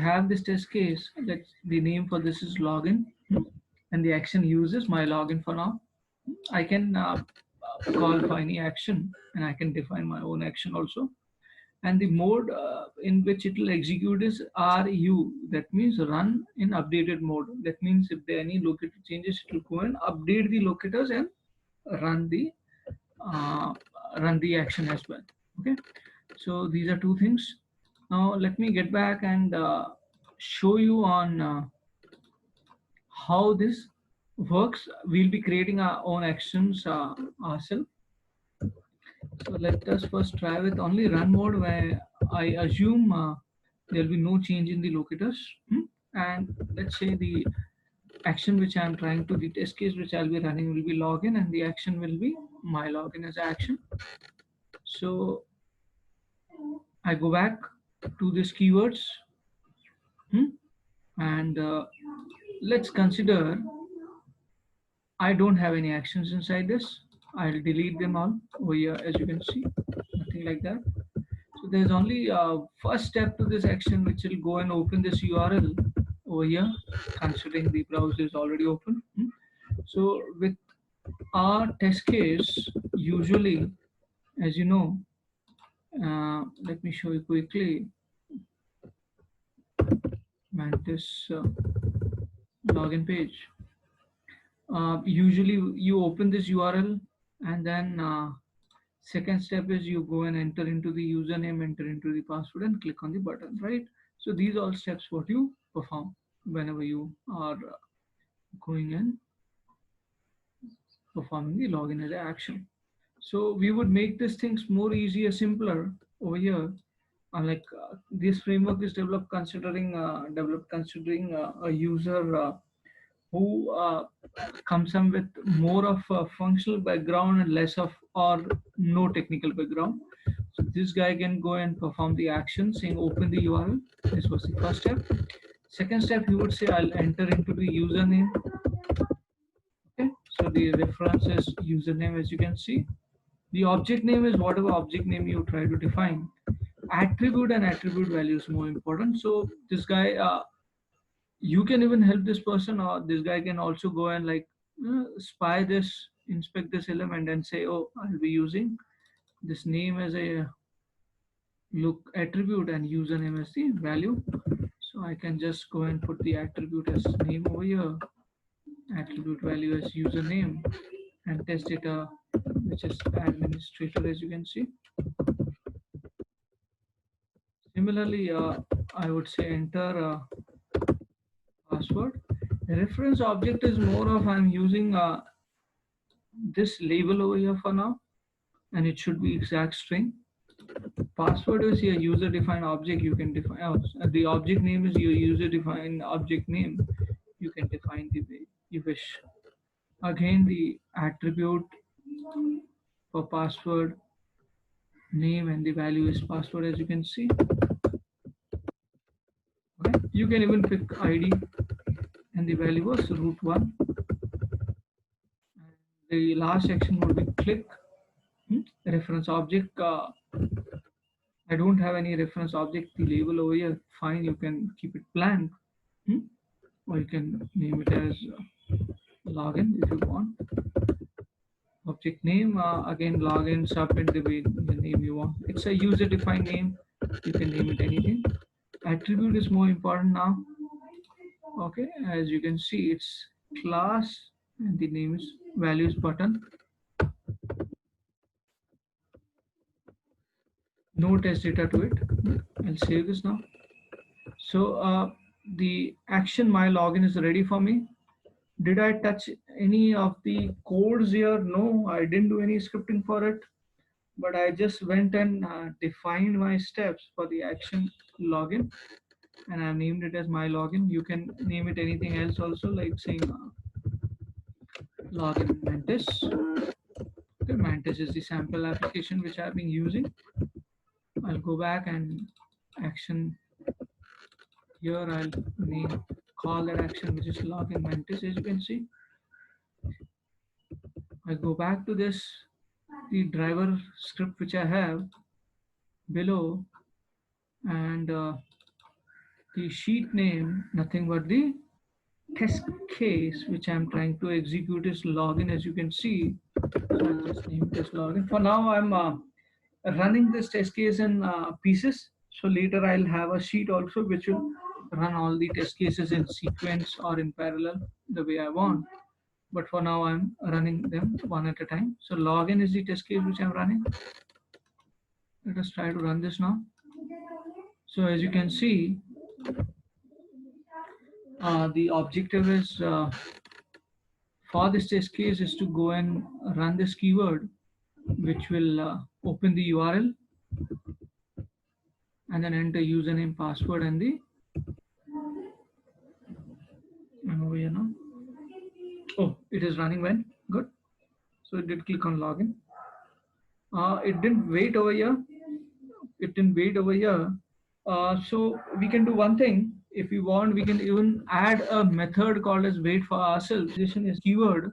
have this test case that the name for this is login, and the action uses my login for now. I can call for any action, and I can define my own action also. And the mode in which it will execute is RU. That means run in updated mode. That means if there are any locator changes, it will go and update the locators and run the uh, run the action as well. Okay, so these are two things. Now let me get back and show you on how this works. We'll be creating our own actions ourselves. So let us first try with only run mode, where I assume there will be no change in the locators. And let's say the action which I'm trying to, the test case which I'll be running will be login, and the action will be my login as action. So I go back to this keywords, and let's consider I don't have any actions inside this. I'll delete them all over here, as you can see, nothing like that. So there's only first step to this action, which will go and open this URL over here, considering the browser is already open. So with our test case, usually, as you know, let me show you quickly. Mantis login page. Usually you open this URL, and then second step is you go and enter into the username, enter into the password, and click on the button, right? So these all steps what you perform whenever you are going and performing the login as an action. So we would make these things more easier, simpler over here. Like this framework is developed considering a user who comes in with more of a functional background and less of or no technical background. So this guy can go and perform the action saying open the URL. This was the first step. Second step, he would say I'll enter into the username. Okay, so the reference is username, as you can see. The object name is whatever object name you try to define. Attribute and attribute value is more important. So this guy, you can even help this person, or this guy can also go and like spy this, inspect this element, and say, oh, I'll be using this name as a look attribute and username as the value. So I can just go and put the attribute as name over here, attribute value as username, and test data, which is administrator, as you can see. Similarly, I would say enter password. Reference object is more of I'm using this label over here for now, and it should be exact string. Password is your user defined object. You can define the object name is your user defined object name. You can define the way you wish. Again, the attribute for password name, and the value is password, as you can see. Okay. You can even pick ID, and the value was root1. The last action would be click. Reference object. I don't have any reference object. The label over here, fine. You can keep it blank, or you can name it as login if you want. Object name, again login, submit the name you want. It's a user defined name. You can name it anything. Attribute is more important now. Okay, as you can see, it's class, and the name is values button. No test data to it. I'll save this now. So the action my login is ready for me. Did I touch any of the codes here? No, I didn't do any scripting for it, but I just went and defined my steps for the action login, and I named it as my login. You can name it anything else also, like saying login Mantis. Okay, Mantis is the sample application which I've been using. I'll go back and action here. I'll call that action which is login Mantis, as you can see. I go back to this, the driver script which I have below, and the sheet name, nothing but the test case which I'm trying to execute is login, as you can see. So I'll just name test login. For now, I'm running this test case in pieces. So later I'll have a sheet also which will run all the test cases in sequence or in parallel the way I want. But for now, I'm running them one at a time. So login is the test case which I'm running. Let us try to run this now. So as you can see, the objective is for this test case is to go and run this keyword, which will open the URL and then enter username, password, and the over here now. Oh, it is running when good. So it did click on login. It didn't wait over here. It didn't wait over here. So we can do one thing. If we want, we can even add a method called as wait for ourselves. This is keyword,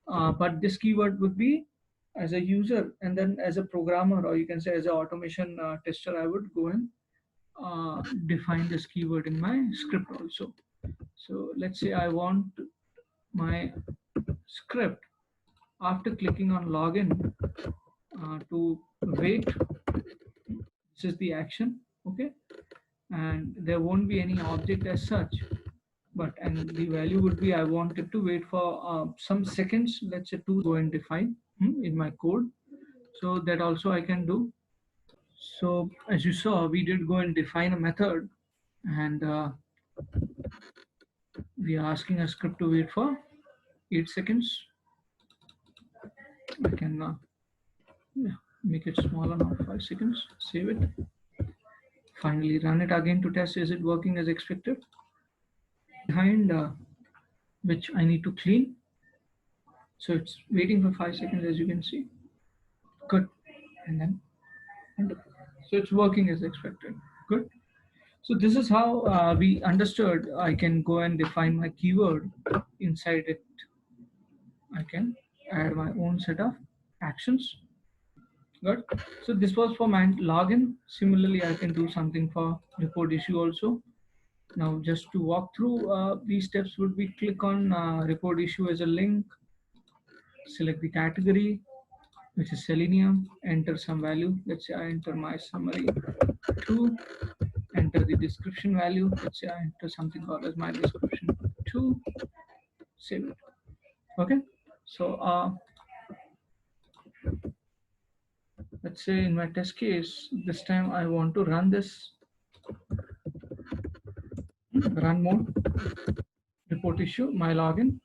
but this keyword would be as a user, and then as a programmer, or you can say as an automation tester, I would go and define this keyword in my script also. So let's say I want my script after clicking on login to wait. This is the action, okay, and there won't be any object as such, but and the value would be I want it to wait for some seconds, let's say, to go and define in my code. So that also I can do. So as you saw, we did go and define a method, and we are asking a script to wait for 8 seconds. I can yeah, make it smaller now, 5 seconds, save it. Finally run it again to test is it working as expected. Behind which I need to clean. So it's waiting for 5 seconds, as you can see. Good. And then enter. So it's working as expected. Good. So this is how we understood I can go and define my keyword. Inside it, I can add my own set of actions. Good. So this was for my login. Similarly, I can do something for report issue also. Now, just to walk through these steps would be click on report issue as a link, select the category, which is Selenium, enter some value. Let's say I enter my summary 2, enter the description value. Let's say I enter something called as my description 2, save it. Okay. So let's say in my test case, this time I want to run this run mode, report issue, my login.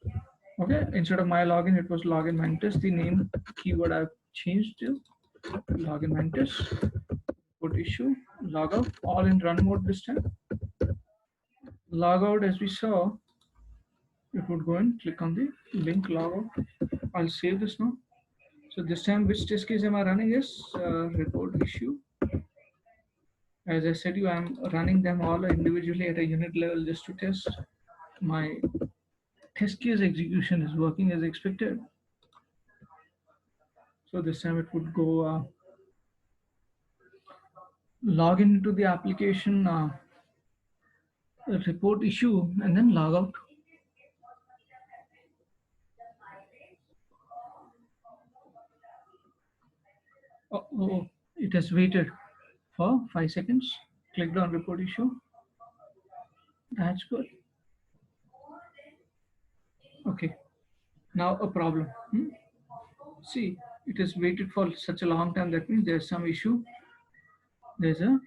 Okay, instead of my login, it was login Mantis. The name keyword I've changed to login Mantis. Report issue, logout, all in run mode this time. Logout, as we saw, it would go and click on the link logout. I'll save this now. So this time, which test case am I running is report issue. As I said, I'm running them all individually at a unit level just to test my test case execution is working as expected. So this time it would go log into the application report issue and then log out. Oh, it has waited for 5 seconds. Clicked on report issue. That's good. Okay. Now a problem. See, it has waited for such a long time. That means there's some issue. There's a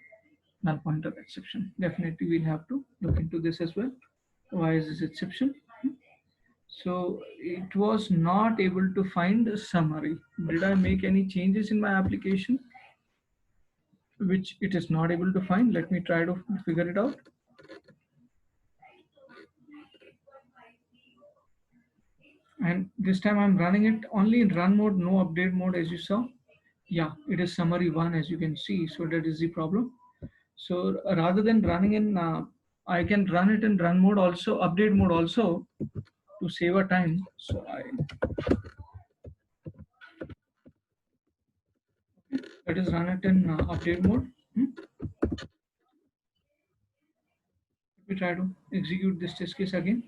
null pointer exception. Definitely we'll have to look into this as well. Why is this exception? So it was not able to find a summary. Did I make any changes in my application which it is not able to find? Let me try to figure it out. And this time I'm running it only in run mode, no update mode, as you saw. Yeah, it is summary 1, as you can see. So that is the problem. So rather than running in, I can run it in run mode also, update mode also, to save a time. So let us run it in update mode. We try to execute this test case again.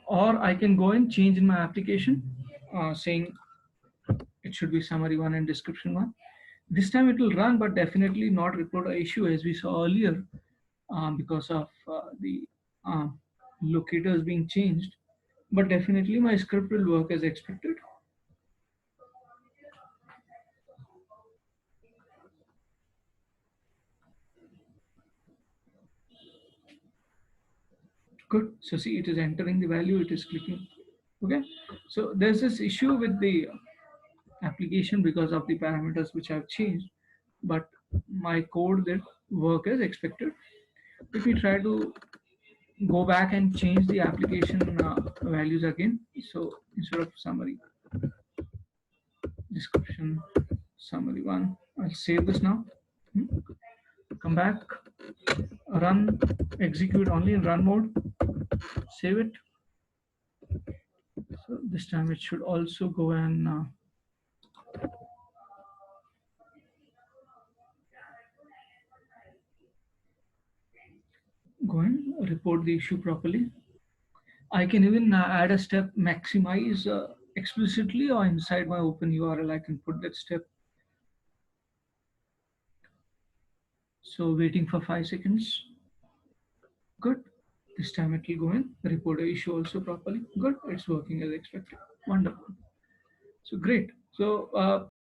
Or I can go and change in my application, saying it should be summary one and description one. This time it will run, but definitely not report an issue as we saw earlier, because of the locators being changed. But definitely my script will work as expected. Good. So see, it is entering the value, it is clicking. Okay. So there's this issue with the application because of the parameters which I've changed, but my code did work as expected. If we try to go back and change the application values again, so instead of summary, description, summary one, I'll save this now. Come back, run, execute only in run mode, save it. So this time it should also go and go and report the issue properly. I can even add a step, maximize explicitly, or inside my open URL, I can put that step. So waiting for 5 seconds. Good. This time it will go and report the issue also properly. Good. It's working as expected. Wonderful. So great. So